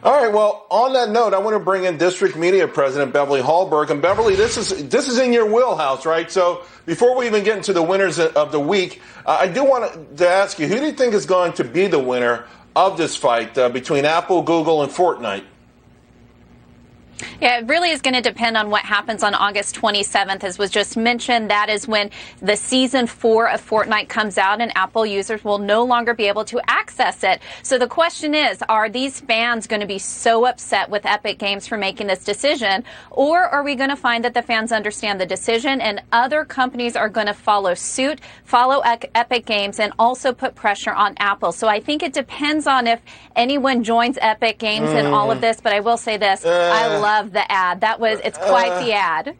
All right. Well, on that note, I want to bring in District Media President Beverly Hallberg. And Beverly, this is in your wheelhouse, right? So before we even get into the winners of the week, I do want to ask you, who do you think is going to be the winner of this fight between Apple, Google, and Fortnite? Yeah, it really is going to depend on what happens on August 27th. As was just mentioned, that is when the Season 4 of Fortnite comes out and Apple users will no longer be able to access it. So the question is, are these fans going to be so upset with Epic Games for making this decision? Or are we going to find that the fans understand the decision and other companies are going to follow suit, follow Epic Games, and also put pressure on Apple? So I think it depends on if anyone joins Epic Games in all of this. But I will say this, I love the ad. It's quite the ad.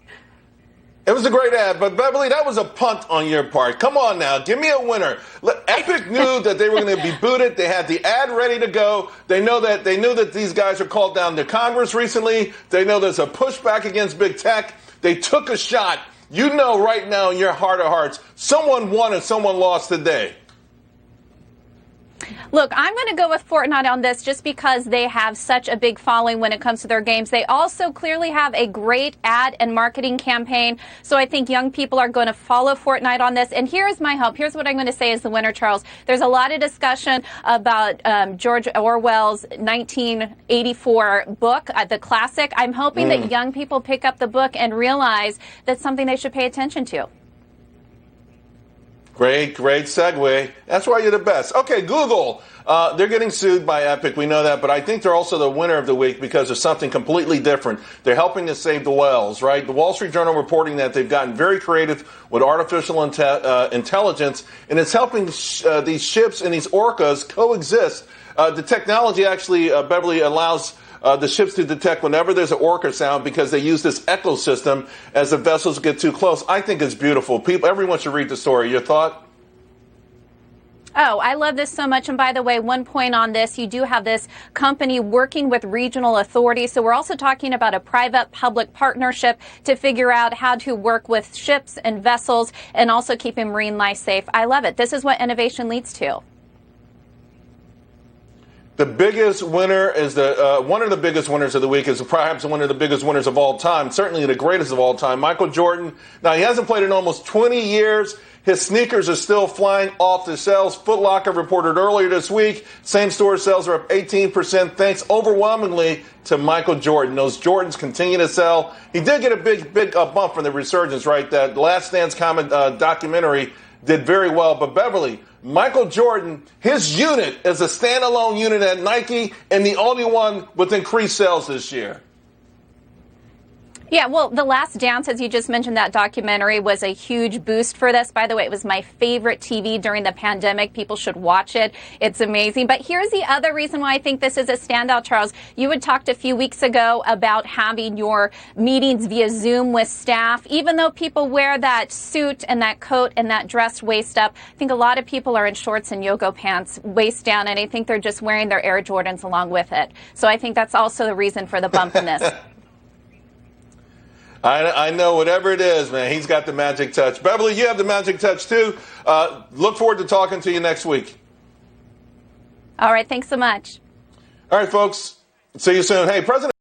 It was a great ad, but Beverly, that was a punt on your part. Come on now, give me a winner. Epic knew that they were going to be booted. They had the ad ready to go. They knew that these guys are called down to Congress recently. They know there's a pushback against big tech. They took a shot. You know right now in your heart of hearts, someone won and someone lost today. Look, I'm going to go with Fortnite on this just because they have such a big following when it comes to their games. They also clearly have a great ad and marketing campaign. So I think young people are going to follow Fortnite on this. And here's my hope. Here's what I'm going to say is the winner, Charles. There's a lot of discussion about George Orwell's 1984 book, the classic. I'm hoping that young people pick up the book and realize that's something they should pay attention to. Great segue. That's why you're the best. Okay, Google. They're getting sued by Epic. We know that. But I think they're also the winner of the week because of something completely different. They're helping to save the whales, right? The Wall Street Journal reporting that they've gotten very creative with artificial intelligence, and it's helping these ships and these orcas coexist. The technology actually, Beverly, allows the ships to detect whenever there's an orca sound because they use this ecosystem as the vessels get too close. I think it's beautiful. Everyone should read the story. Your thought? Oh, I love this so much. And by the way, one point on this, you do have this company working with regional authorities. So we're also talking about a private-public partnership to figure out how to work with ships and vessels and also keeping marine life safe. I love it. This is what innovation leads to. The biggest winner is one of the biggest winners of the week is perhaps one of the biggest winners of all time, certainly the greatest of all time, Michael Jordan. Now, he hasn't played in almost 20 years. His sneakers are still flying off the shelves. Foot Locker reported earlier this week, same-store sales are up 18%, thanks overwhelmingly to Michael Jordan. Those Jordans continue to sell. He did get a big bump from the resurgence, right? That Last Dance documentary did very well. But Beverly, Michael Jordan, his unit is a standalone unit at Nike and the only one with increased sales this year. Yeah, well, The Last Dance, as you just mentioned, that documentary was a huge boost for this. By the way, it was my favorite TV during the pandemic. People should watch it. It's amazing. But here's the other reason why I think this is a standout, Charles. You had talked a few weeks ago about having your meetings via Zoom with staff. Even though people wear that suit and that coat and that dress waist up, I think a lot of people are in shorts and yoga pants waist down, and I think they're just wearing their Air Jordans along with it. So I think that's also the reason for the bump in this. I know whatever it is, man, he's got the magic touch. Beverly, you have the magic touch too. Look forward to talking to you next week. All right. Thanks so much. All right, folks. See you soon. Hey, President.